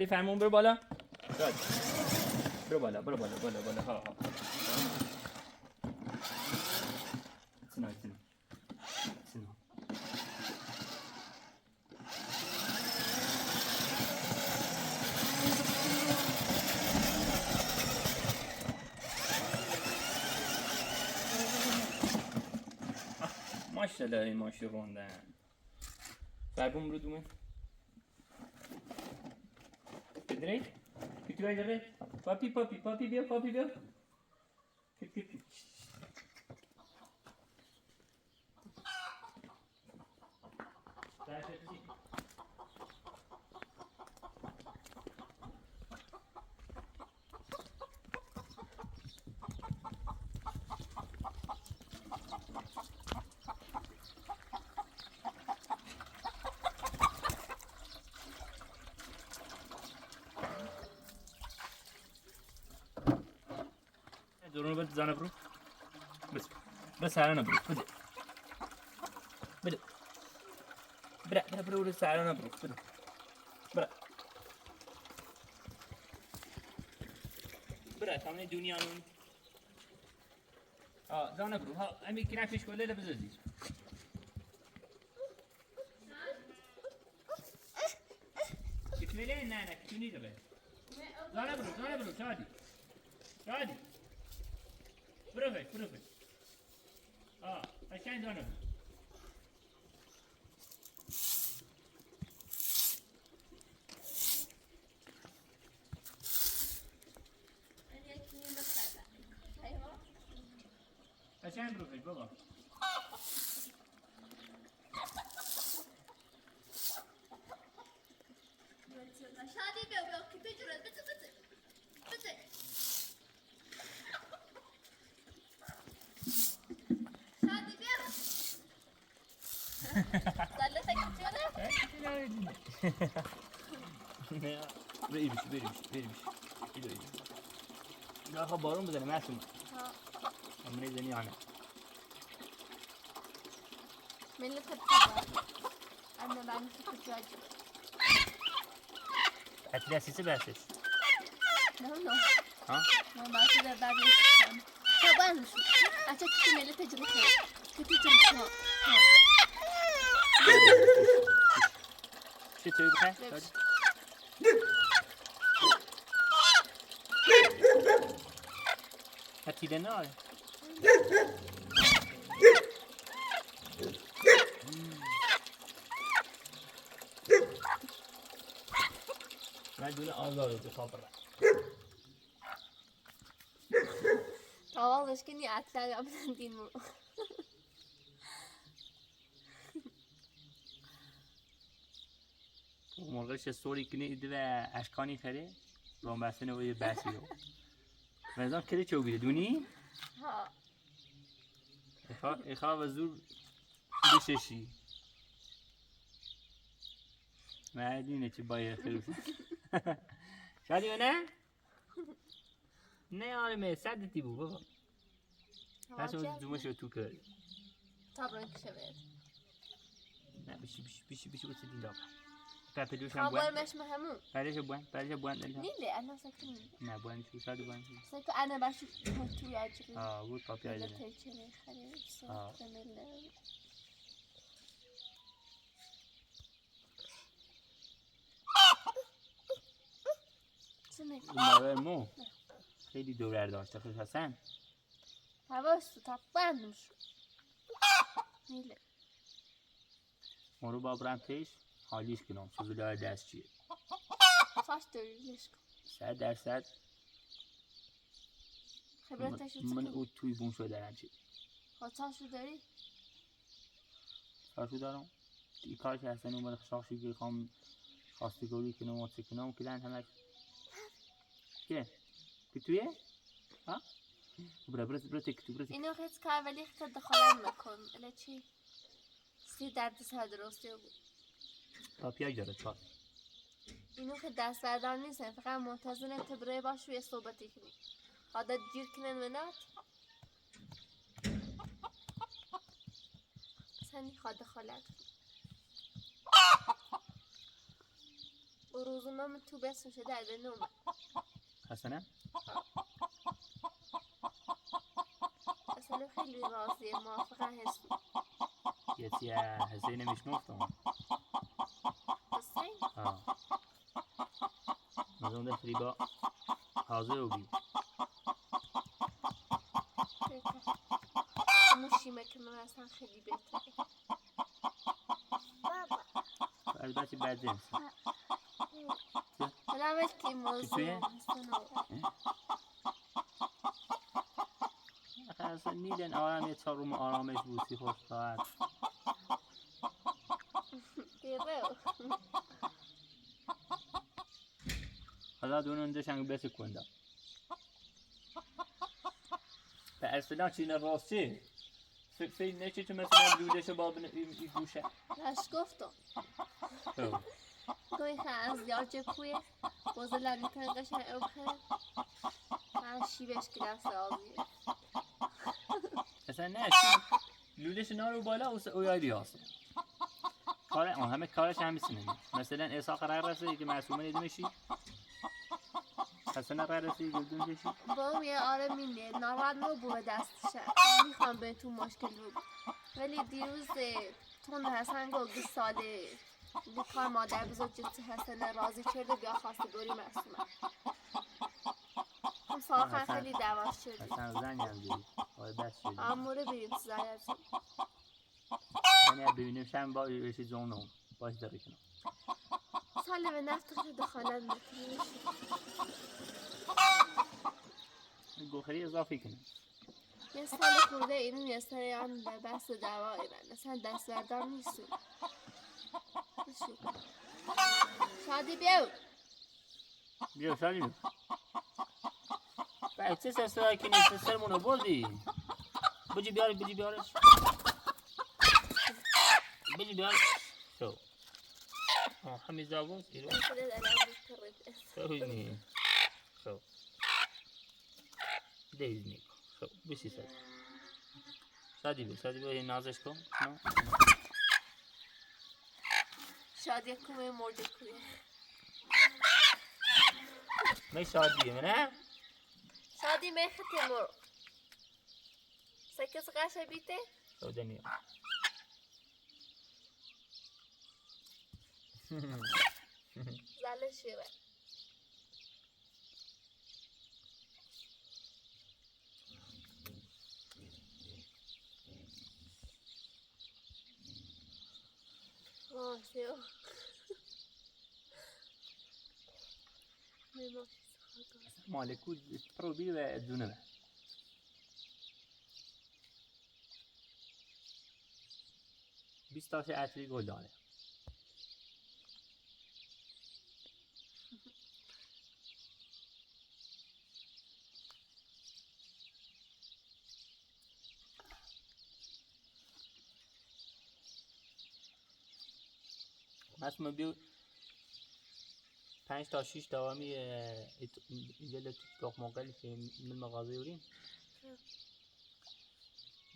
بفرمون برو بالا. برو بالا ها. سنا. ماشاءالله این ماشی روندن. فربون برو دومه. بدری؟ پیتو ایداره؟ پاپی بیا. پیپ. دورونو بده زنه برو. بس سرانه برو. بده. برو سرانه برو. برا تمام دنیا نون. زنه برو. ها امی کنافش کوله لبزازی. کتمیله نه کتمی داره. زنه برو شادی. برو فی. اشکان زنه برو. اشکان برو فی بابا. شادی بیا که تو جرات بده. شادی بیا. زله تکیه نه. بریش. نه خب بارون بزنه معصومه. من زنی عنه. ملك الطبع. أنا بعمل فكرة واجب. هتلاقي سيسي باسش. No. ها؟ ما بعرف إذا بعد الإسلام. طبعا شو؟ أعتقد ملك تجربة. كتير شو تسوي بخير؟ هاتي لنا. ما دون آزاد بخبره. والله كني أتلاقى أبدا دينه. مرغش سوری کنی ایده اشکانی خری رام بسته و یه بسی رو مثلا کلی چه بیده دونی؟ ها. ایخا و زور بششی معدینه چه باید خیلی شادی و نه؟ نه آرمه صدتی بود بابا پس اون دومش رو تو کرد طبعا كشبت. نه بشی بسید این داغ پپلوش هم خبر بوان مش مهمو. پرش بوان نيلي أنا ساكنين. نه بوان شو شادی بوان ساكن أنا بشوف توي عجري. بود پاپی ولا آیده تيجي خليه صار كمل. مو خیلی دور داشته خیلی حسن حواسه طبعا مش. نيلي. ما رو با برم پیش حالیش کنم چه ولای دست چیه صاش داری ليش؟ 100% خبرتش من او توی بوم شده دارم چی صاشو داری؟ صاشو دارم این کار که هستن اومد شاخشی که خواهم خواستگاری کنم و چه کنم کلن همه که تویه؟ ها؟ برو تک اینو خیلی کار ولی خیلی دخالت نکن. اله چی؟ سی درد سر درسته بود. پاپیای داره چار اینو که دست بردار نیستن فقط منتظر تبره باش و یه صحبتی کنی. عادت گیر کنن منات. سنی خواد دخالت کن. و روزنامه من تو بسم شده از نومه حسنه؟ اصلا خیلی راضیه موافقه هستم یه حسین میشنفتم حسین؟ مزون ده فریبا حاضر بی موشیمه که من اصلا خیلی بهتره البته بد جنس حالا اول که موضوع اصلا نیدن آرام یه 4 روم آرامش بوسی خوش راحت حالا دونون دشنگ بس کنده به اصلا چی راست چی؟ فکر نچی تو مثلا دودشو با این گوشه هش گفتم گوی خیلی زیاد کویه بازه لگیتن قشن اوخه هر شیبش که دست آبیه اصلا نه چی لودش نارو بالا او یادی هست همه کارش همیسینه مثلا ایسا قرار رسه که معصومه نیده میشی حسنا قرار رسه گلدون کشی با یه آره مینه ناراحت نبوه دستشه میخوام به تو مشکل بود ولی دیروز تون حسن گفت 20 ساله کار مادر بزرگ جسته حسن راضی کرده بیا خواسته بری معصومه هم ساخن خیلی دواش شدی حسن زنی هم دیدی آره بس شدی اموره بریم تو زیادی یعنی ببینیم شم با ایشی زونم باش داری کنم ساله به نفت خیلی دخالت میکنی گوخری اضافی کنم یه سال خورده اینو یه سری هم به بس دوا ایرن اصلا دست بردار نیستیم شادی بیو شادی بیو باید چه سرسرایی که نیست سرمونو بردی بجی بیارش بجی بیارش شو همین زاگوز ایرو خیلی شو دیز نیکو شو بشی سر شادی بیو نازش کن شادی کومه مرده کویه می شادیه منه؟ شادی می خطه مرو سکس قشه بیته؟ شو دنیا زله شیره سیو مالکو پرو بی و دونه 20 تاش عطری گل داره مثلا بیو 5 تا 6 دوامی اینجا تو موقعی که من مغازه وریم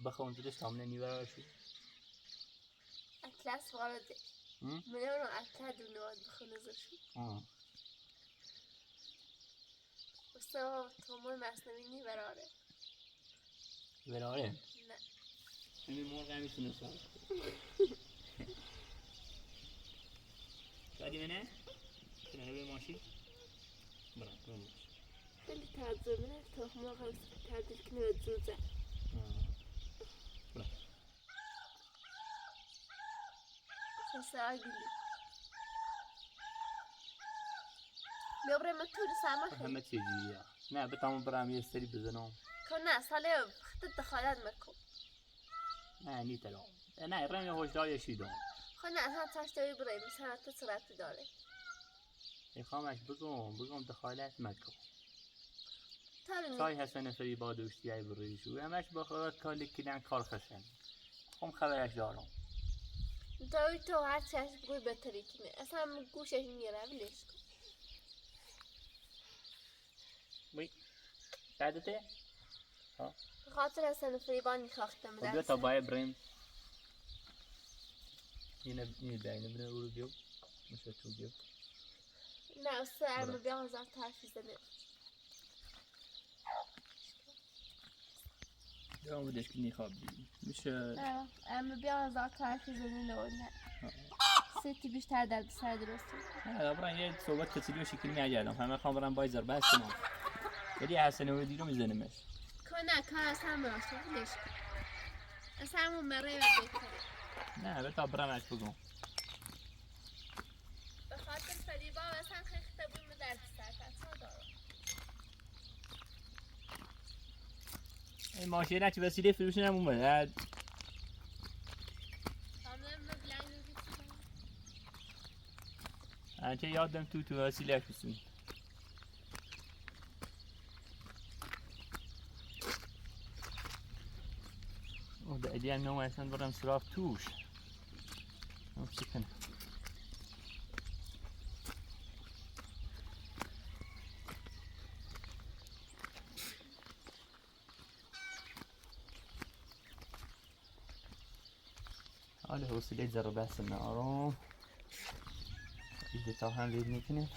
بخون زدش تامنه نیوه شو اطلس وارده من اونو اطلا دونواد بخونه زشو بسته تومون مصنوی نی براره نه همین مرغ همیتونه سال شادی منه؟ کنه روی ماشی؟ برام خیلی تعظیمه تا مرغ تعدیل کنه و زوزه ساعتی بیابره من تو سامخه همه چیزی نه بتامون برام یه سری بزنم کنه ساله خطت دخالت مکو نه نیتلام نه رمی هوشدار یشیدم کنه اصلا تاشتوی برای مثلا تو صورت داره میخوامش بگم دخالت مکو تارمی سای حسن فری با دوستی ای بریشو همش با خودت کالی کدن کار خشن خم خبرش دارم تو هر چیش بگوی بهتری کنه اصلا گوشش میره ولیش کن وی سعادته؟ خاطر حسن فریبان میخواختم بیا تا باید بریم اینه بینه بینه برو بیو میشه تو بیو نه اصلا ارمه بیان زار تحفیزه نه یا بودش که نیخواب بیم میشه نه ارمه بیان زار تحفیزه نه ستی بیشتر در سر درسته نه برای یه صحبت کسیلی و شکلی میگردم همه خوام برم بایزار بس کنم ولی حسن اوردی رو میزنمش کنه کار از هم راسته بودش از همون مره بکنه نه بتا برم اش بگم به خاطر فریبا اصلا خیخته بویم در سرکت دارم این ماشینه چه وسیله فروشی هم اومد انچه یادم تو وسیله کسیم اوه ده ایدی هم نوم اصلا برم سراغ توش نوم چی کنه حالا حوصله ذره بس آرام ایده تا هم وید میکنه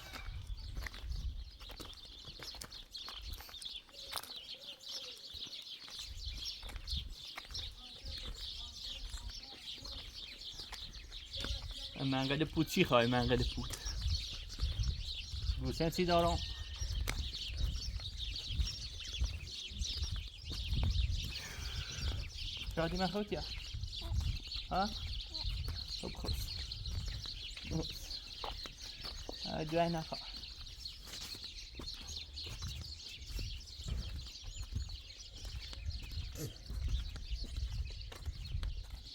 منقل پود چی خواهی منقل پود روشن چی دارم شادی من خود یا ها خب خوست جای نخواه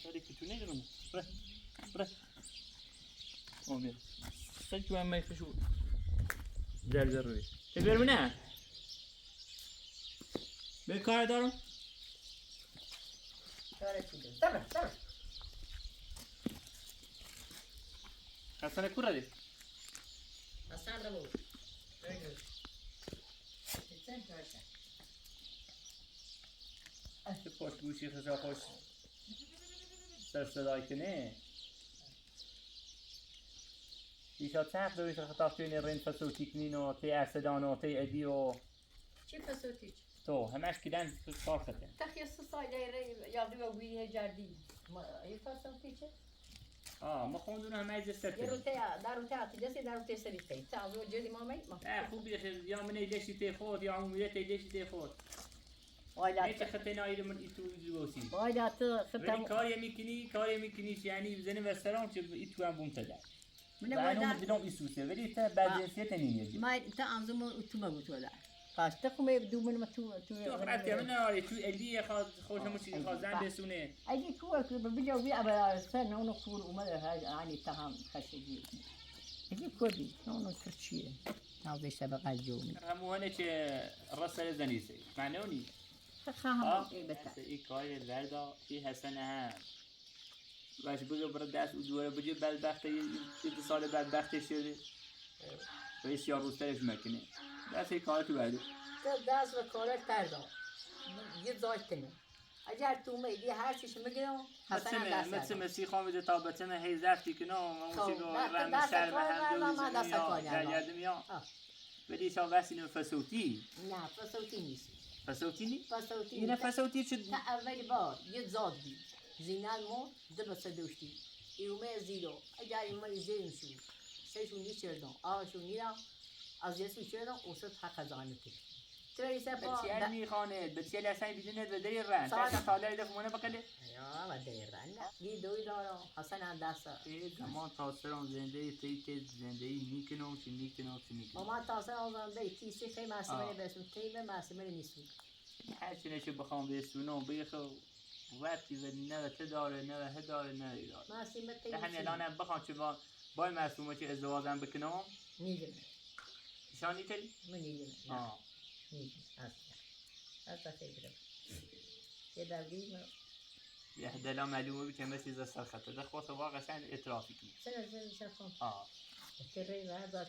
شادی که تو نگرم بره آمیر سج تو هم میخشو زر روی تبیر منه به کار دارم صبر حسن کورا دی حسن رو چه پشت گوشی خزا خوش سر صدای کنه ایشا تحت رویش خطاف توی رین فسوتی کنین و تی اصدان و تی ادی و چی فسوتیچ؟ تو همش کدن کار خطه تخیص سایده یادی و ویه جردی ای فسوتیچه؟ ما خوندون همه ایز سر یه کنیم در روته عطیجه در روته سریسته تعالو جدی ما میت ما نه خوبی خیلی یا من ایلشی تی خود یا عمومیت ایلشی تی خود وایدات نیچه خطه نایل من ایتو جوسی وایدات ولی ختم کاری میکنیش یعنی بزنی وستران چه ایتو هم بومتده من و اینو وایدات بدونم ایسوسه ولی تا بعد جنسیت نمیگی ما تا انزم اتوما بتولا قاش تخمه بدو من ما تو خرد که من آره تو الی خوشم چیزی خازن بسونه اگه کور که بجو بی ابر سن اونو کور اومد یعنی تهم خشجی اگه کردی اونو کرچیه نازش سبق الجومي همونه که رسل زنیسه معنونی خواهم ايه بتا ای کاری وردا ای حسن هم باش بگو برای دست او دوره بجی بدبخته یه سال بدبخته شده و یه سیاه روسترش مکنه دست ای کار تو برده دست و کارش کردم یه زاید کنیم اگر تو میدی هر چیش میگیرم حسن هم دست مثل مسی خوامیده تا بتمه هی زفتی کنم اون چیگو رم شر و هم دوزی گردم یا ولی شا وسیله فسوتی نه فسوتی نیست فسوتی نی؟ فسوتی اینه فسوتی شد تا اول بار یه زاد بید زینال مون دو بسه دوشتی ایومه زیرو اگر ایومه زیرم شو سهشون نیچردم آشون نیرم از یسو چردم اوسط حق زانه کنم تریسه با بچیل میخانه بچیل اصلا بیدونه و دری رن تا ساله دفت مونه بکله یا و دری رن بی دوی دارم حسن هم دست زمان تاثرم زنده تی زنده میکنم چی میکنم ما تاثر آزم بی تیسی خیلی معصومه بسیم تیم معصومه نیستیم هرچی نشه بخوام بسونم بخو وقتی و نه ته داره نه هه داره نه داره معصومه تیم همین الانم بخوام چه با معصومه چه ازدواجم بکنم نیدم شان نیتری؟ من نیدم نیدم اصلا خیلی بدم یه دردی من یه دلم معلومه بی که مثل از سر خطه ده خواست واقعا سن اطرافی کنی سنة تري هذا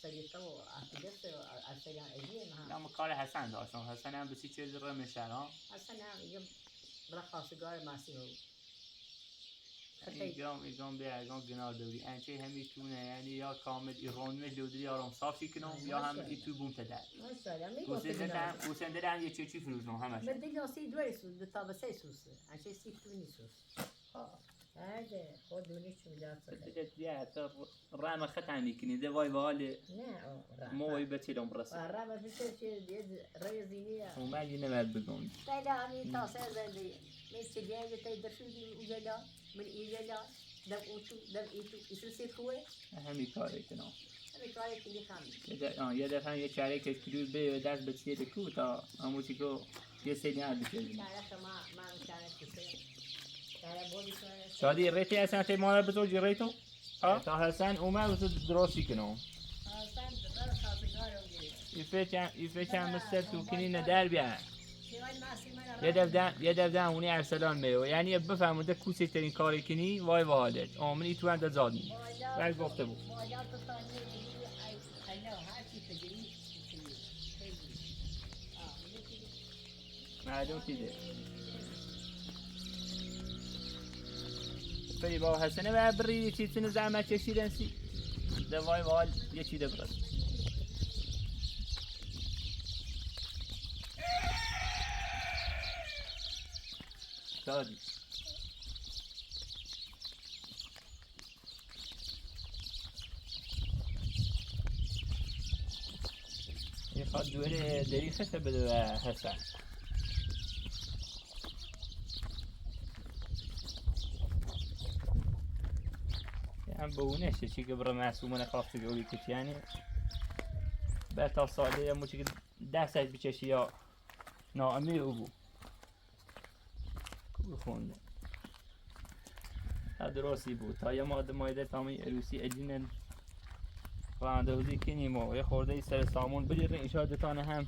سيطة وعقدت أرسلها أيدينا لا مكار حسن داشتم حسن هم بسی چیز رو میشن ها أصلا يجب رخص سيجار مع سيجار ایگام گناه دوری انچه همی تونه یعنی یا کامل ایرانوی لودری آرام صافی کنم یا هم ایتو بوم تدر گوسنده هم یه چی فروشم همش بدي نصي دوي سوس بطابسي سوس عشان سيفتوني سوس هذا خذوني شو جات یا تا رام خط عنی کنی ده وای وال لا موی بتیلم برس الرابع في شيء ريزينية و من یه نمر بگم لا أمي تاسع زندي من تجيء تيدرشون دي وجلا من إيجلا دم أوتو دم إيتو يصير سيكوه همی کاری کنم أنا كاري كلي خامي یه دفعه یه چاره که کلو به دست بچیه دکو تا اموچی که یه سیدی هم بچیه تعرف ما مكانك كسر تعرف بودي كسر شادی ریتی اصلا تی مادر بزرگی ریتو؟ تا حسن اومد و تو درستی کنم یفچم مستر تو کنی ندر بیان یه دفعه اونی ارسلان میو یعنی بفهمونده کوچه ترین کاری کنی وای والد آمنی تو اند زادنی بعد گفته بود معلوم چیزه فری با حسنه و بری چیزی زحمت کشیدن سی دوای وال یه چی ده برد دادی یه خواد دوره دری خسته بده و حسن هم بونشه چی که برای معصومه نخواسته گولی کچی یعنی بعد تا ساله یا موچی که 10 ساعت بچشی یا ناامی او بود کور خونده درستی بود تا یه مایده تامی روسی ادین رانده بودی کنیم و یه خورده ای سر سامون بگیر اینشا دتانه هم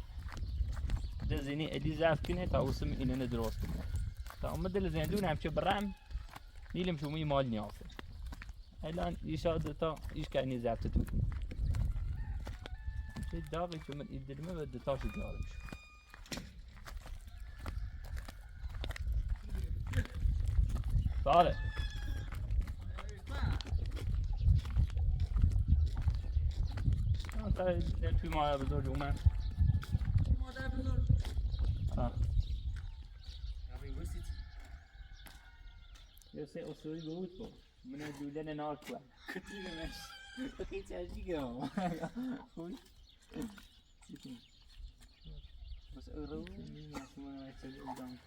ده زینی ادی زفت کنه تا اوسم اینه درست کنه تا اما دل زندون هم چه برم نیلم شومی مال نیافه الان ایشا دتا ایش کنی زفت تو چه داغی که من ایدرمه و دتاش دارم صالح توی مادر بزرگ اومد مادر بزرگ یه سه اصولی بود بود من دولن نارک بود کتی نمش بخی چرچی گم خوش بس ارو معصومه نمشتر بودم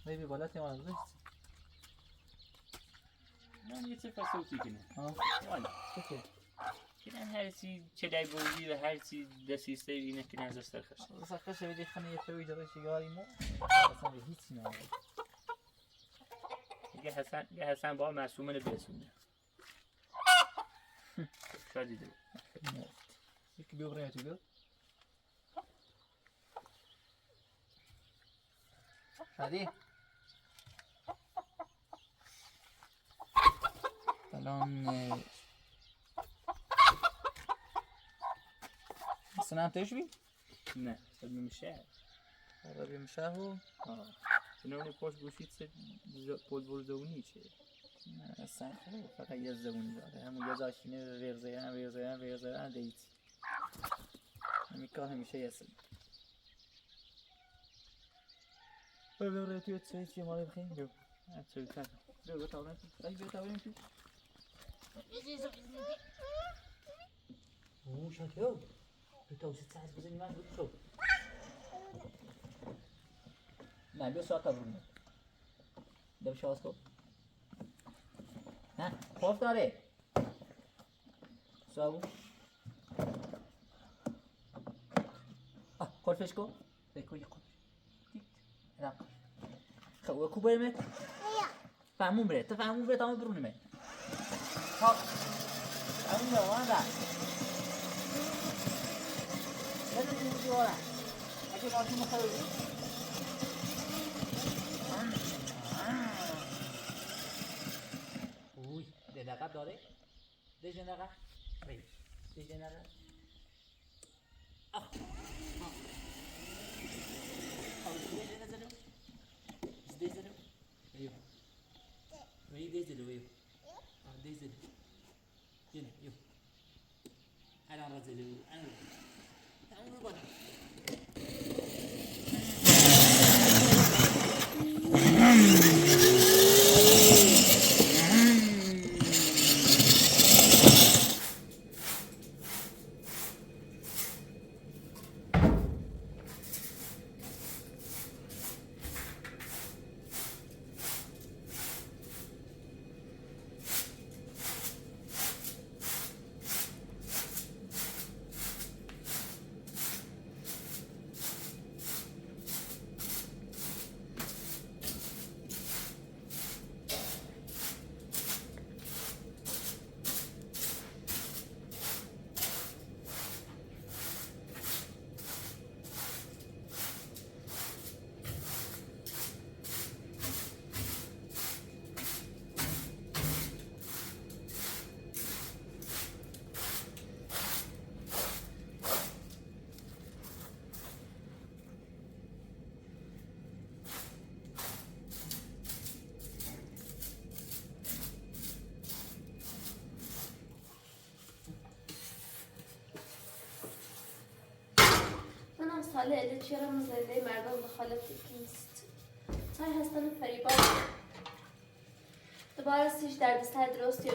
میبی بالا تیمان بزرگ من یه چه فسوتی کنه والا چطور؟ کنن هر چی چلای بودی و هر چی دستیسته اینه که نظر سرخش سرخش بیدی خانه یه توی داره چیگاری ما اصلا به هیچی نامید یه حسن با معصومه رو برسونه شادی دو یکی بیو برای تو بیو شادی الان سنم تیش بی؟ نه سب میشه ربی میشه و نونی پاش گوشید سه پول زونی چه نه اصلا خوب فقط یه زبونی داره همون یه زاشینه ریرزیان دیت همین کار همیشه یه سن ببره توی چه چی مالی بخیم بیو چه کار بیو تاورن تو بیو تاورن تو اوه شاکیو تو توسط ساعت بزنی من بود تو نه بیو ساعت برونه دو شاز کو نه خوف داره ساو کلفش کو بکو یه کلفش دیت رام خب کو بریم فهمون بره تو فهمون بره تمام برونه می ها همین رو آندا نده دیگه وارا اگه باقی مخالفی اوی دقیقه داره دقیقه بی دقیقه آه دقیقه زدم ایو منم ساله الچرا مزایده مردم دخالت نیست. تای هستن فریبا. دوباره سیش در دستای درستی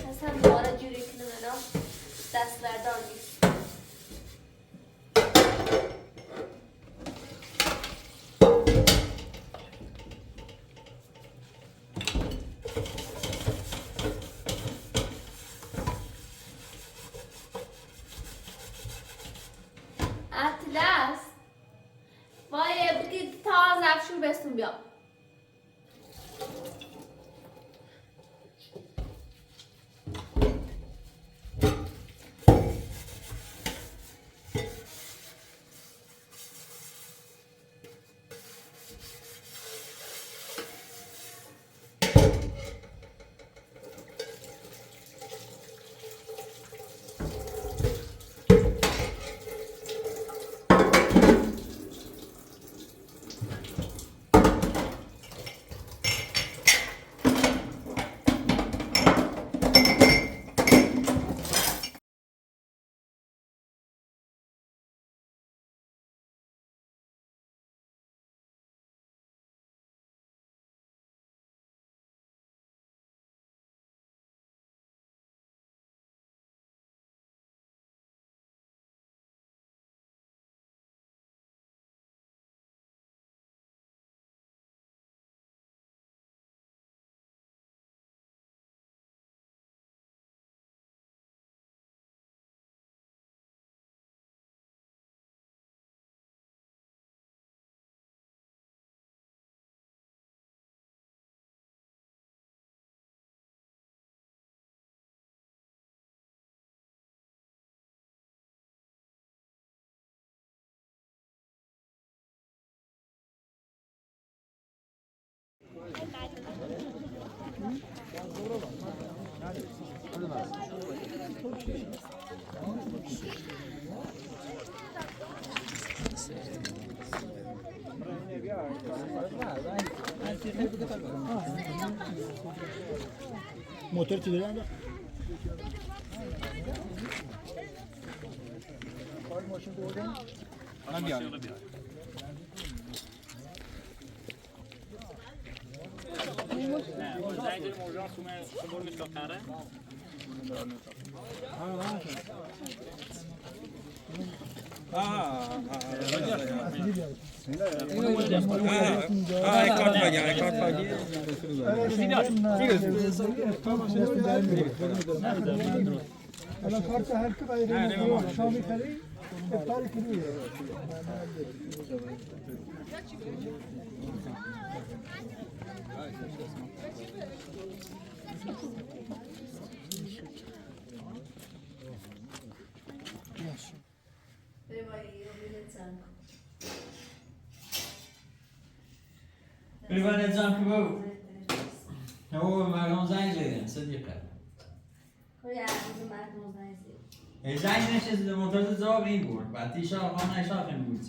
هستن دوباره جوری کنم اینا دست بردان نیست. اطلس وای بگید تا زفشور بستون بیا موتور چی دارن؟ ماشین بردن؟ من بیارم. زنجیر مرجان برگش تا قره الان کارت هر کی باید شامی خری افطار کنی ببینید جان که بابو هو مردم زنگ زدن صدیقه زنگ نشست موتور زاب این بود بعد تیشا خانه شاف این بود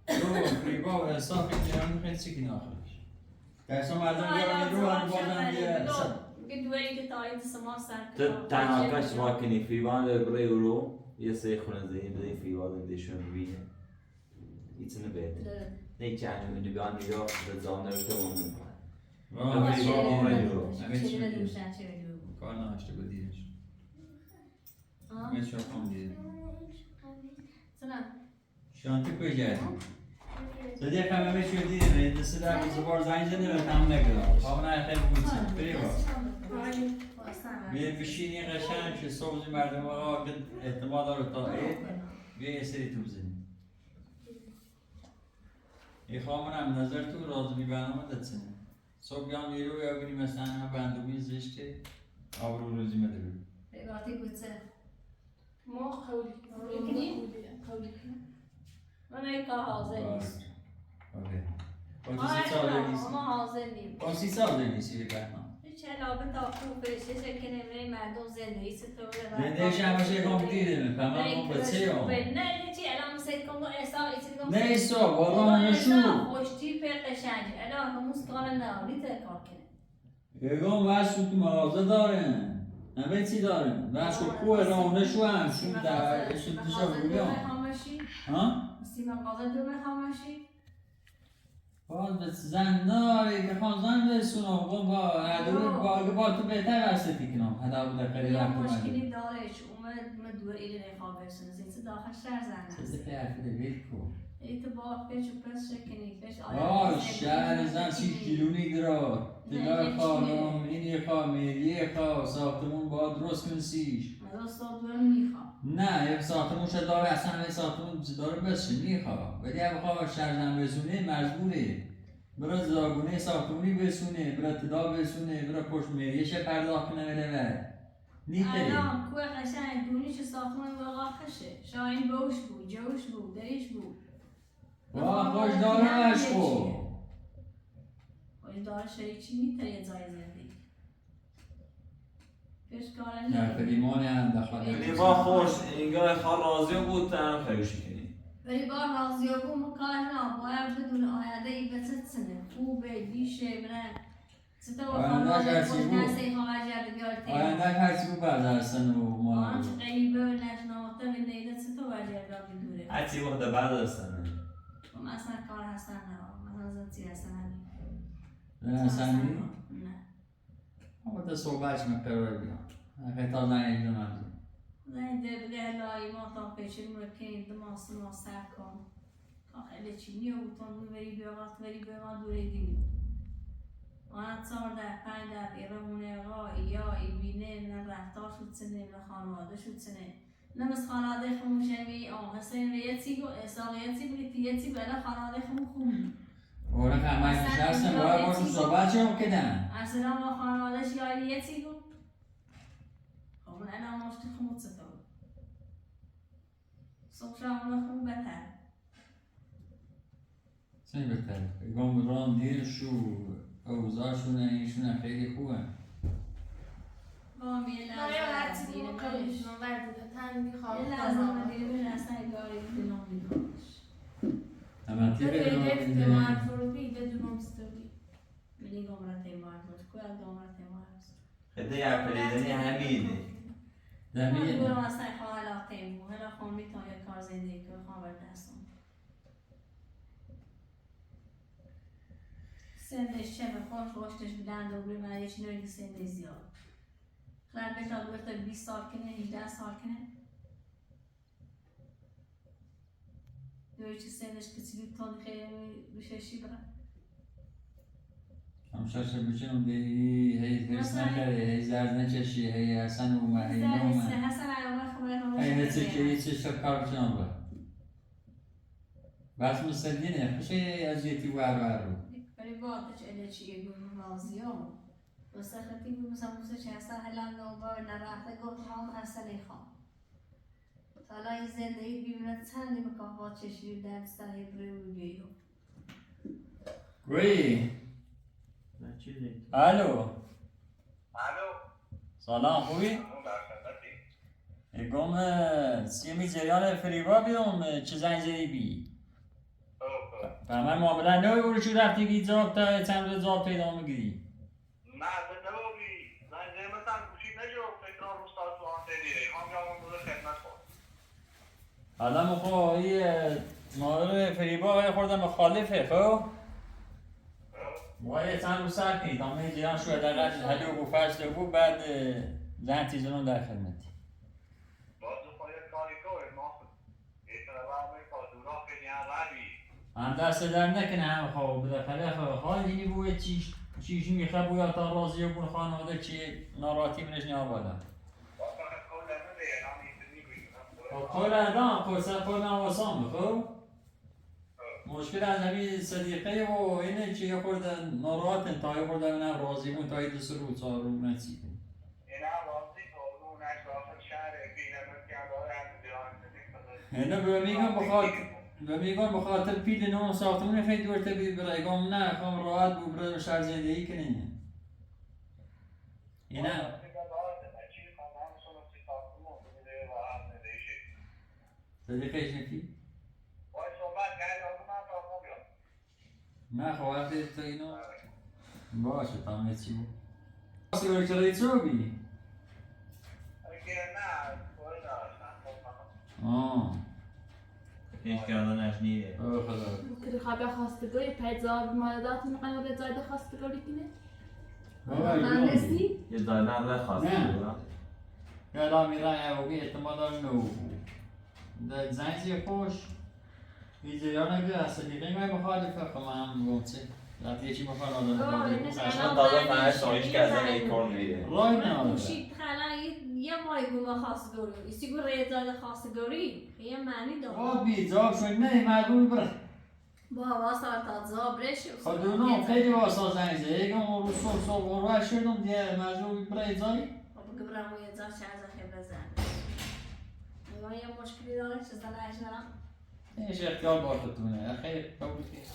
رو ریبا و صاف این خیلی چکی ناخرش دستم مردم بیارن رو هم بادن یه تنها کاش واکنی فیوان برای اورو یه سری خونه زنی برای فیوان دیشون ببینه ایتونه بهت نه چه عنی منو بیان نگاه به زمان رو که اون کار ناشته بود دیرش مثل شما دیده شانتی کجا صدیق همه میشه دیده دست در روز بار زنگ زنده به تمام نگذار خوابنا خیلی بودیم بریم بیه بشینی قشنگ که صبح مردم آقا احتمال داره تا عید بیه یه سری تو بزنیم یه خوابون هم نظر تو رازمی برنامه دادسنه صبح بیان نیرو یا بینیم مثلا هم بندومی زشته آبرو روزی مده بیم بیواتی بوده ما قولی من ای کار حاضر نیست با 30 سال نیستی ما حاضر نیم با 30 سال نیستی بکنم هیچ علاقه تا خوب بشه چه کنه مردم زندگی چطوره زندگیش همشه کام دیده میکنم اون بچه هم نه چی الان مسید کن با احسا ایچی نه ایسا والا نشون خوشتی پر قشنگ الان هموز کار نهاری کار کنه یکم واسه تو مغازه دارن همه چی دارن واسه کوه رانشو هم شون در اشون تشا بگم ها؟ سی مغازه دو میخوامشی باز به زن داری که خان زن برسونم با عدو با تو بهتر واسطی کنم حدا بوده خیلی یا وقت مشکلی دارش اومد دور ایلی نخواه برسونه زیست داخل شهر زن چیزی که حرفی ده بیت کن ایت با پیچ و پس شکنی پیچ آه شهر زن 30 کیلونی درا دیگر خانم اینی خواه میلیه خواه ساختمون با درست کنسیش مدرستا دور میخواه نه یک ساختمون شد داره اصلا همه ساختمون داره بسشه میخواه ولی اگه بخواه شهر زن بسونه مجبوره برای زاگونه ساختمونی بسونه برای ابتدا بسونه برای پشت میلیش پرداخت کنه بده نیته الان کوه قشنگ دونیش ساختمان واقع خشه شاین بوش بود جوش بود دریش بود واه خوش داره مشکو خوش داره شریچی میتره یه جای زندگی پیشکاره نه نیست فلیمانی هم دخواهی ولی با خوش اینگاه خواه راضی بود تنم خیوشی کنی ولی با راضی بود مکارنا باید بدون آینده ای بسید سنه خوبه دیشه برن ستا و خانواده خوش نسی خواهد جرده بیارتی آینده هرچی بود بردارستن و ما آنچه قیبه و نجناته و نیده ستا و جرده بیدوره هرچی وقت بعد هستن و مثلا کار هستن نه مثلا زنسی هستن نه اصلا نی؟ نه اما ده صحبتش مقرار بیان خیلی تا زن اینجا مردم زن ده بگه لایی ما تا پیچه مرکین دماس سر کن که خیلی چی نیو بودن وری بیاغت دوره دیمی آنها 14 15 ایرمونه آقا یا ایبینه من رفتار شد سنه من خانواده شد سنه نمس خانواده خموشه می حسین ویتی گو احساق یتی بگی یتی بلا خانواده خمو خوبی اوره که همه نشستن باید باشون صحبت چه هم کدن اصلا ما خانواده شیاری یتی گو خب من انا ماشتی خمود ستو صبح شامونه خمو بتر سنی بهتر اگم ران دیرشو اوزارشونه اینشونه خیلی خوبه با میه نه یا هرچی بود قولیش نوور بوده تن میخواه یه لحظه دیگه بین اصلا اداره دلم میدونش همه تیه به بدون گفت که من فروبی بدونم ستوری منی گمرت ایمار بود کوی گمرت ایمار است خیلی یه پلیدنی همینه من زمینه برم اصلا خواهلا تیمو هلا خون میتونم یک کار زندگی کنم خواه بردستم سندش چه بخوش روشتش بدن دوباره من یه چی نوی سندش زیاد خلال بتا دوباره 20 سال کنه 18 سال کنه دوی چی سندش کسی بیتون خیلی بششی برن همشاشه بچنم دیگه هی هرس نکرده هی زرد نچشی هی حسن اومه هی نومه حسن علامه خبره هی هرسی که یه چشت کار بچنم با بس مستدینه خوشه ازیتی ور رو ولی بعدش چیه گفتم راضیام واسه خاطی بود مثلا چه هستن هلند و با نرفته گفت هم هستن ایخوام حالا این زندگی بیمونه چندی مکافات چشمی دست سر برو بیایو گویی نه چیزی الو الو سلام خوبی؟ همون برخدمتی اگم سیمی جریان فریبا بیدم چه زنگ زدی بی اوه من معامله نوی چی رفتی که جاب تا چند روز جاب پیدا میگیری نه به نوی زنجه مثلا گوشی نشو فکران رو ساعت رو آنته دیره هم جامون بوده خدمت خود حالا مخواه این مادر فریبا خوردم مخالفه خب باید چند روز سر کنید همه جیان شو دقیقا هلو و فرش بود بعد زن تیزنون در خدمتی باز خواهی کاری که ما ایتر برمی کادورا خیلی هم روی هم دست در نکنه هم خواه بالاخره حال اینی بوید چیش میخواه بوید تا راضی و بون خانواده چی ناراحتی منش نیا بالا کل ادام کل من واسام خب مشکل از همین صدیقه و اینه که یه خورده ناراحتن تا یه خورده منم راضی بون تا یه دست رو تا رو نسید اینا راضی تا رو نشراف شهر بیلمت که اینه به میگم بخاطر پیل نام ساختمون خیلی دورته بید برای گام نه خواهم راحت بود برای شهر زندگی کنه اینه صدیقه شنفی؟ نه خواه وقتی تا اینو باشه تا همه چی بود باسی برای چرایی چه رو بی؟ هیچ کردنش نیه اوه خدا ممكن خابي خواستگاری پیدا مالدات میقنن به زایده خواستگاری کنه مهندسی؟ یه زایده نخواست نه. یادا میرن اوگی اعتمادا نو ده زنزی خوش ایجا یا نگه از صدیقه من مخالفه خب من هم گمچه رفتی چی مخال آدم اصلا دادا فهمش سایش کردن ای کار میره رای نه آدم گوشید خلا یه مای گوما خواستگاری ایسی گو ریزاد خواستگاری یه معنی داره آبی جاب شد نه مردم بره بابا سارتا زابرش خودونو خیلی واسه زنزه ایگم رو صبح رو شدم دیگه مردم بره جایی بابا گبرم و یه زار چه از خیلی بزن نگاه یه مشکلی داره چه زنش نرم ایش اختیار بار خودتونه خیلی قبول کنید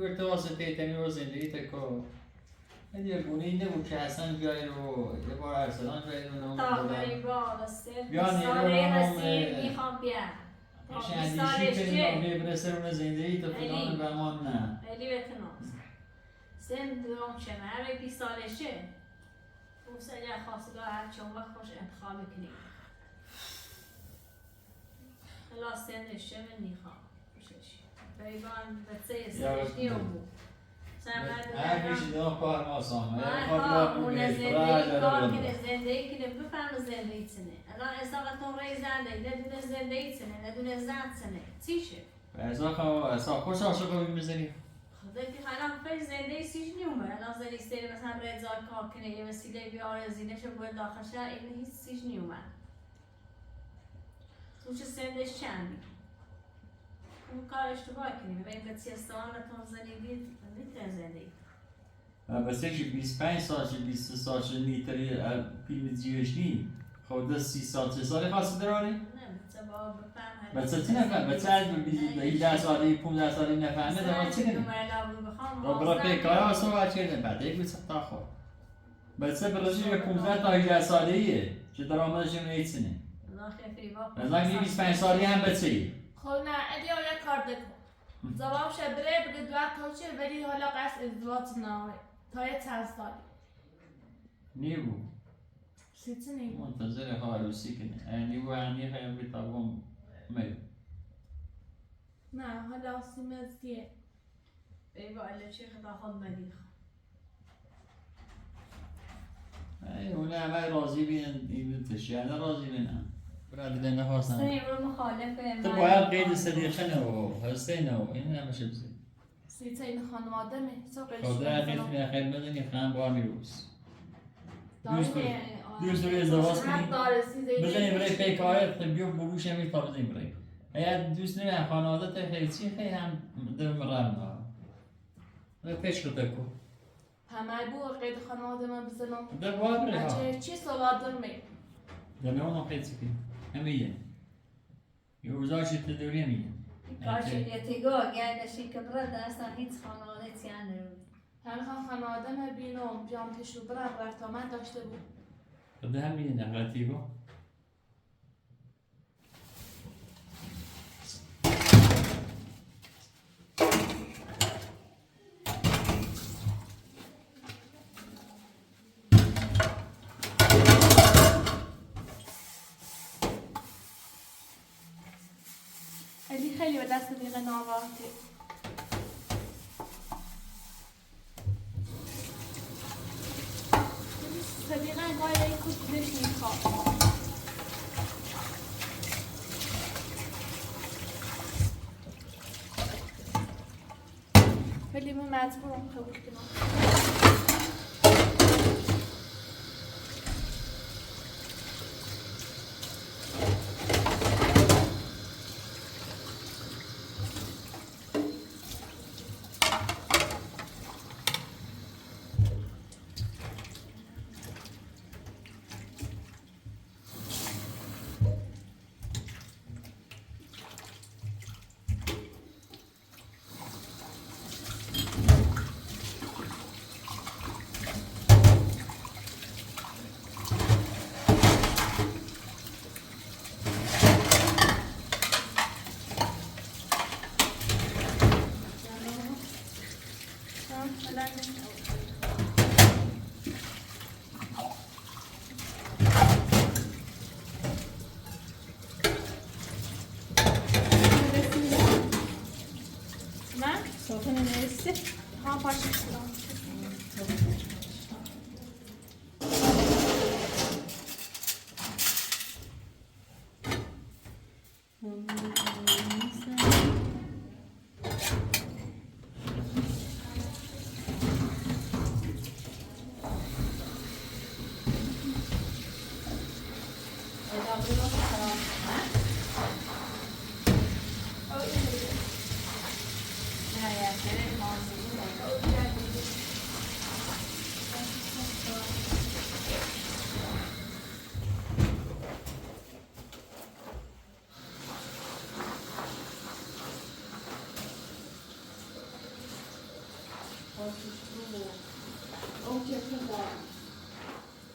دور تواصل تیتنی رو زندگی تکو یه گونه نبود که حسن بیایی رو یه بار ارسلان بیایی رو نمون تا غریبا رسته بیان یه رو ساله نمون رسید میخوام بیان ایش اندیشی کنیم نمونه برسه رو زندگی تا فلان بمان نه خیلی بتنم سن دوم چه هر 20 سالشه اون سجا خواستگاه هر چون وقت خوش انتخاب میکنیم خلاص سنش من میخوام بیان بچه سنش نیو بود هر پیشی دام کار ماسامه اون زندگی کار کنه زندگی کنه بفهم زندگی چنه الان اصابتون رای زنده ندونه زندگی چنه ندونه زن چنه چیشه اصلا خوش عاشقه میزنیم خدا که حالا خیلی زندگی سیش نیومه الان زندگی سری مثلا رضا کار کنه یه وسیله بیاره زینش رو باید داخل شد این هیچ سیش نیومه تو چه سندش چندی اون کار اشتباه کنیم به این بچه استوانتون زندگی میتونه زندگی بس یکی 25 سال 20 سال نیتری فیلم زیرش نی خود 30 سال 3 سال خاصی داره نه بچه با بفهم بچه چی نفهم بچه از 18 سالی 15 سالی نفهمه داره چی کنیم رو برای پیکار ها صحبت کردن بعد یک بیست تا خود بچه برای 15 تا 18 سالیه چه درآمدش نیستنه مثلا 25 سالی هم بچه خب نه ادیا یک کار دکن جواب شبره بگه دو کلچه ولی حالا قصد ازدواج نامه تا یه چند سالی نیو چی نیو منتظر حالوسی کنه نیو هنی خیلی بیتابم میو نه حالا سیمزیه ای با الله چه خدا خود مدیخ اونه همه راضی بین این تشیانه راضی بینن برای دیدن خواستن سنی رو مخالفه تو باید قید صدیقه نو حسین نو این همه شبزی سیتا این خانم آدمه خدا قید خیلی بدنی خیلی بار میروز داره دوست داری ازدواج کنی حق رسیده بزنی برای پیکارت بیو بروش همی تا بزنی برای اگر دوست نمی خانواده خیلی چی خیلی هم دم رم نه پیش رو تکو همه بو قید خانواده من بزنم ده باید بره ها بچه چی سوال دارمی؟ ده نمونه خیلی چی کنی همیه یه اوزاشی تدوری همیه کاش اتگاه گردشی که برد اصلا هیچ خانواده تیانه رو همه خانواده من بینم بیام پیش رو برم رفت من داشته بود ده همیه نقلتی با علی خیلی به دست دیگه ناراحته صدیقه انگاه یک کتونش میخواد ولی من مجبورم قبول کنم ها پاشم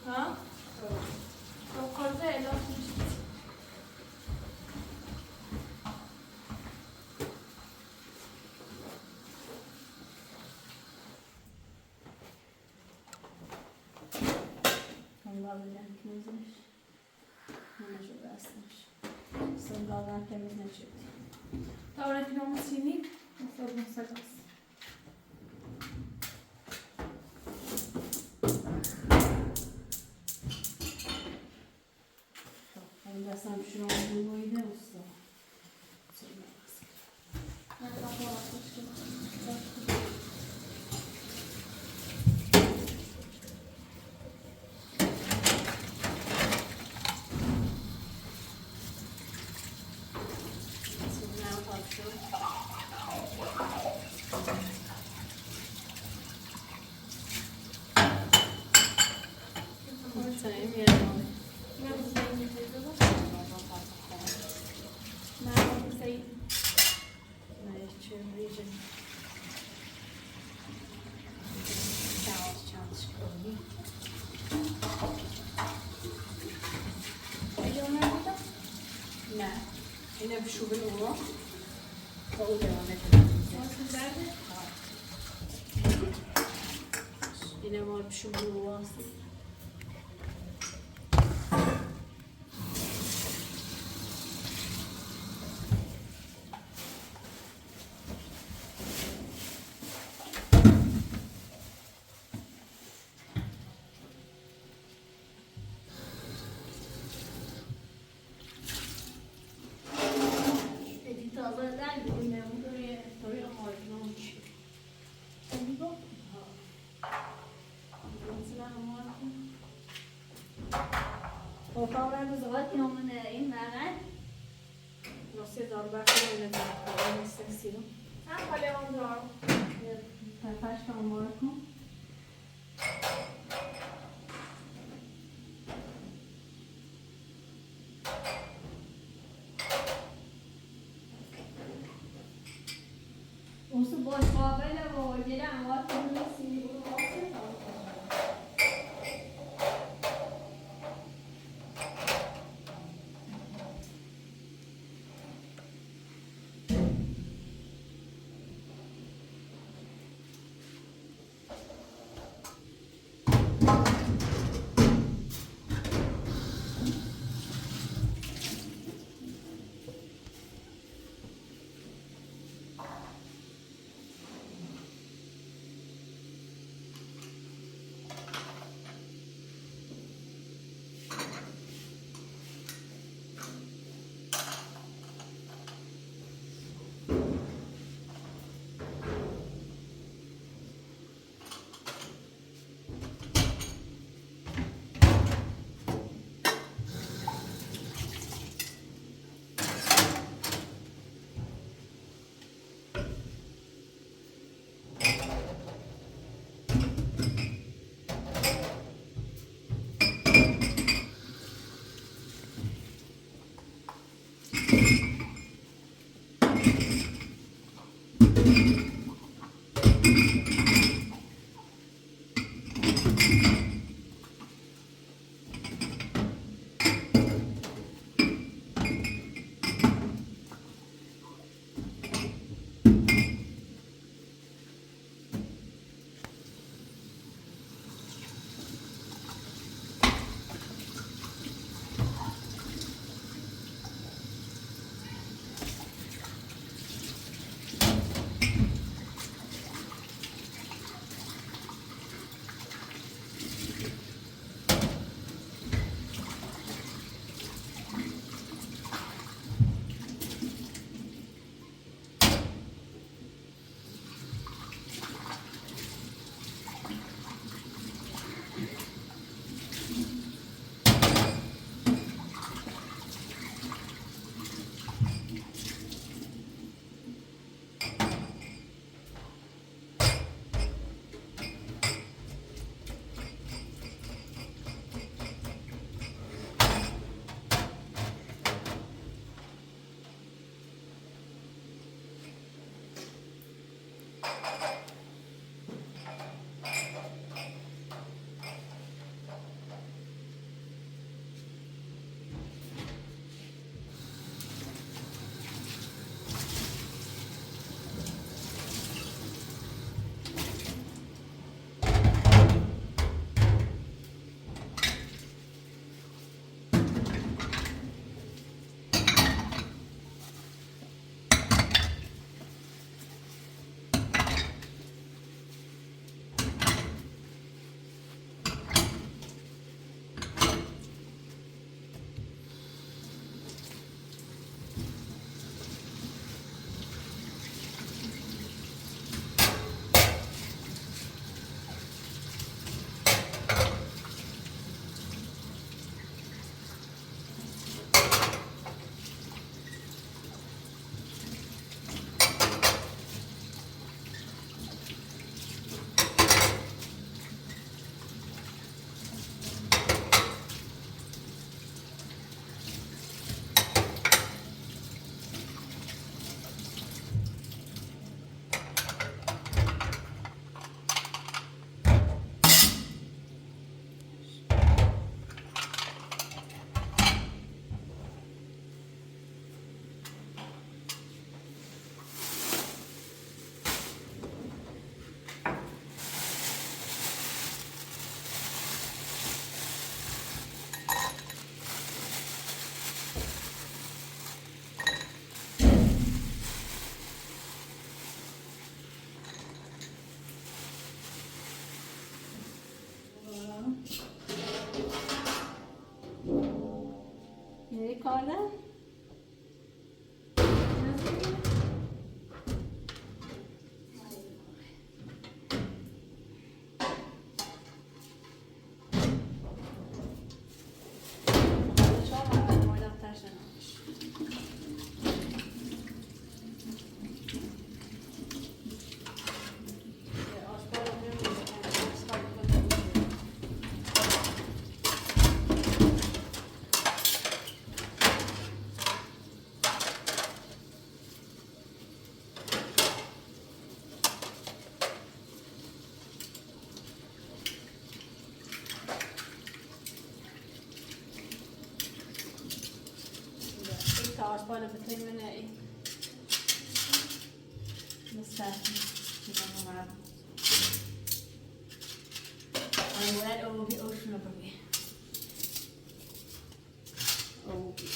ها؟ تو قرده اعلام میشید Allah bilen temizmiş. Nemaşo rastmış. Sandaldan temiz ne çıktı. تا کنم سینی مصاب مصداست Ben desem şunu olduğu boyda usta. من دفعه وقتش Ne? Yine bir şube olur. O devam edelim. Yine var bir şube olur. السلام عليكم کار بزرگ من این معنی نصف دار بخیر نزد نستنسیرم هم حاله اون دار تفاش کامل کن اوست باش قابل و یه اموات نیستی برو واسه کارده؟ بالا بتوی من ای مستحقی چیزا مرد باید اوگی اوشنو بگی اوگی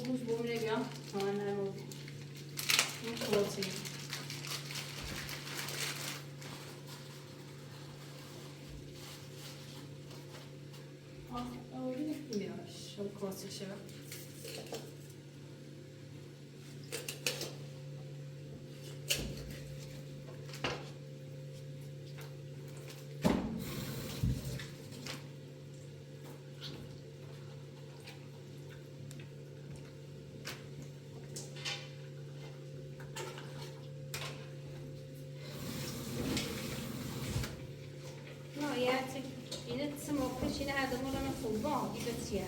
گوش بومونه بیام من نمو این خلاصی اولی نمیاش شو کلاسی شو اینه هر دو مولان خوبان این بسیار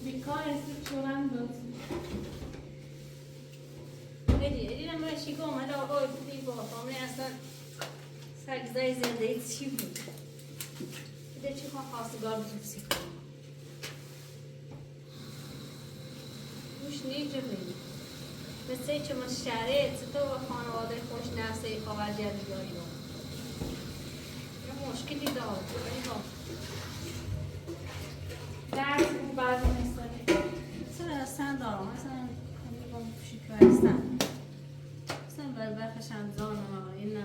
بیکار است چوران بود ایدی نمونه شیگو آمده آقای بودی با فامنه اصلا سرگزای زنده چی بود ایده چی خواه خواستگار بود سی کنم روش نیجه بینی مثل چه ما شهره تو و خانواده خوش نفسه خواهر جدیداری بود مشکلی دارد ولی با درس بود بعضی نستانی اصلا دارم اصلا با شکایستم اصلا بربخش هم زانم این نه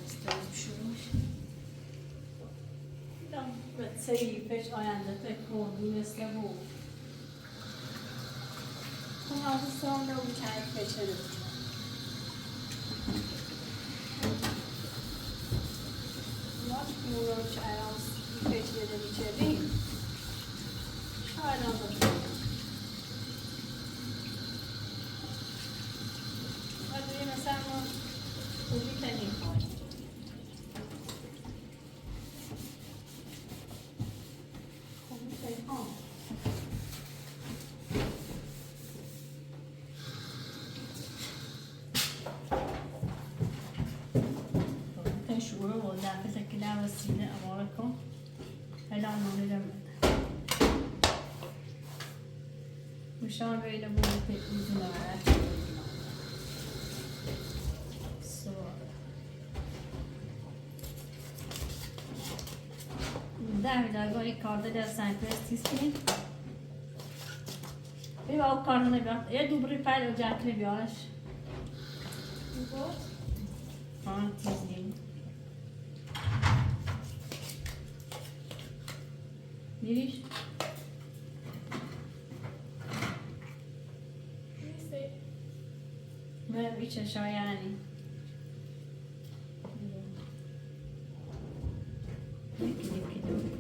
دستم شروع دیدم بچه‌ای پیش آینده تکون دونسته بود اون آفیسان رو چند پیچه بود Muros Islands featured in Chile. I don't know. What do you know? Someone who we can employ. Who we take home. شروع و دفعه که در سینه اماره کن الان نمیدم مشان بیده بود که ایزی نماره ده داگاه یک کارده در سنکرستیس کنیم بیم او کارده نبیاد یه دوبری پید و جکلی بیارش آن تیز نیم میریش؟ نیستی من بیچه شایانی یکی دوری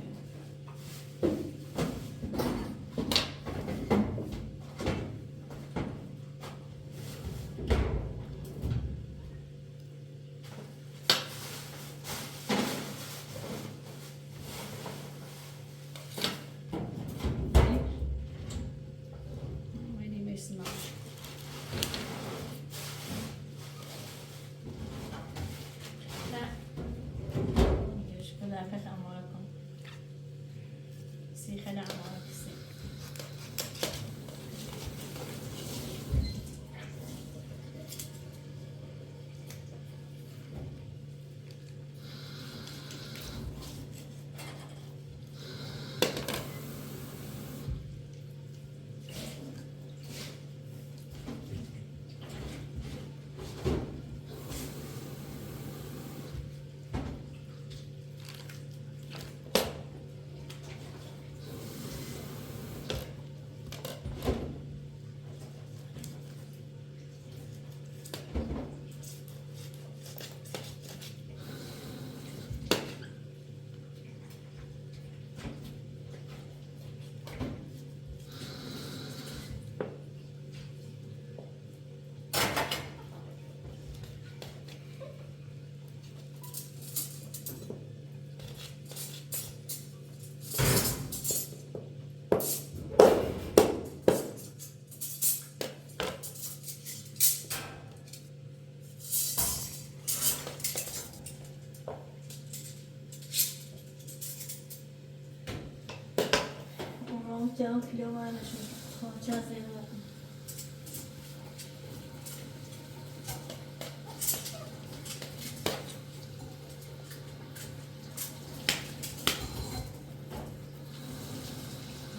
جواب پیدا نشد. خواهد از این وقت.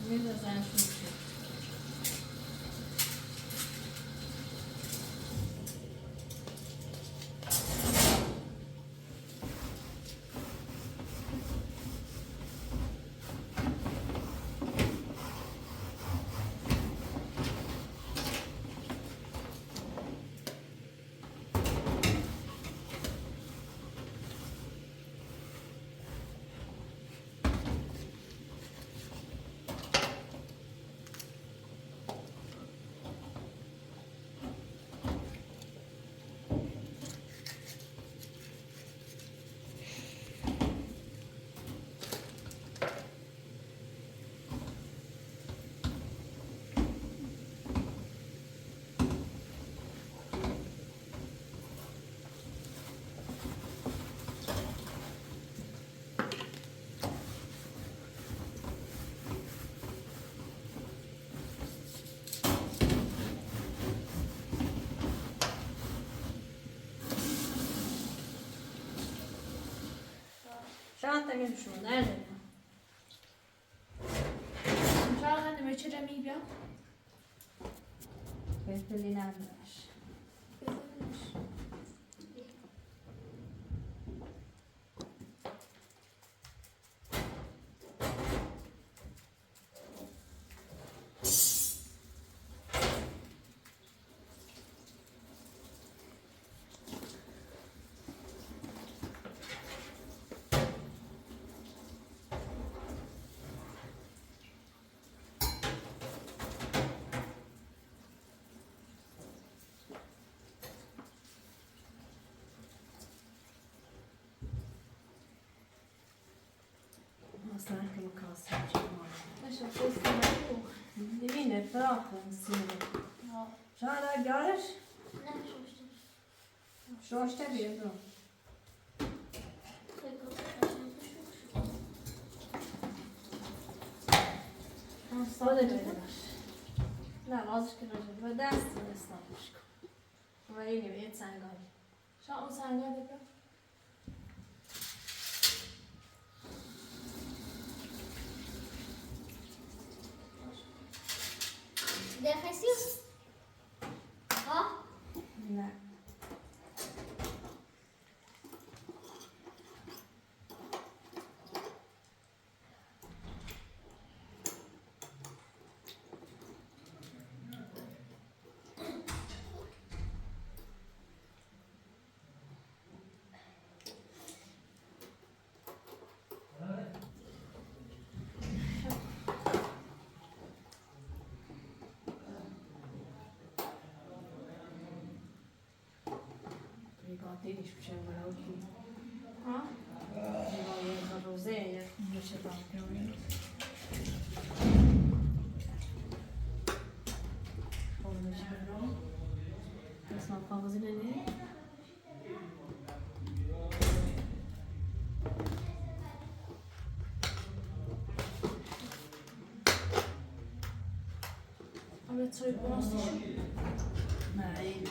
می‌دازن شد. شاید نمیشون نرده. شاید نمیشه میبیا. بهتری نداشت. اصلا که مکاسب چیمونه. نشه پوستی نکو. نبینه فراخ سینه. شاید گارش؟ نه شوشته. شوشته بیاد رو. ساده بیادش. نه واسش که نشد. و دست استادش کن. و اینه بیاد سنگاری. شاید اون سنگار بگم. ده خسیس؟ ها؟ نه. دیدیش بشه برای کی؟ ها؟ جوایی روزه یا میشه باید خودش برو اسم کاغذی ننه آمد سوی براستی شد؟ نه این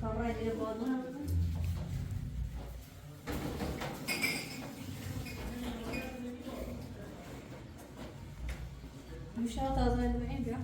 کامرای دیگه بادو هم بزن مشتاق تازه بده این بیا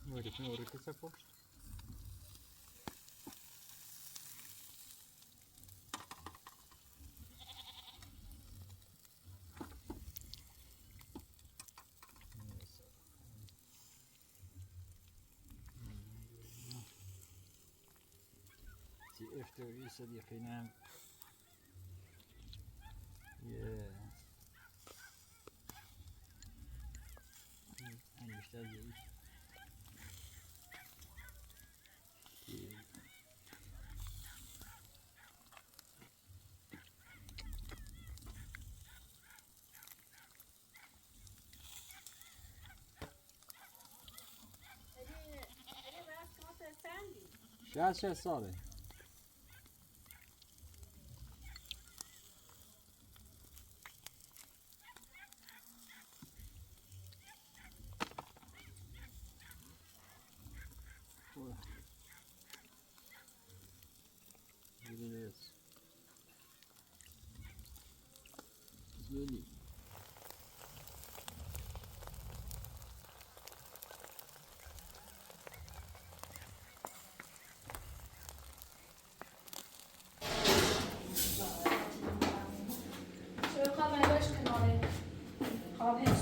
Morite não morite essa pô. Se efter isso de final. Yeah. Angestellt ist. شاید ساله Really? چه خواب نگاش کناره خواب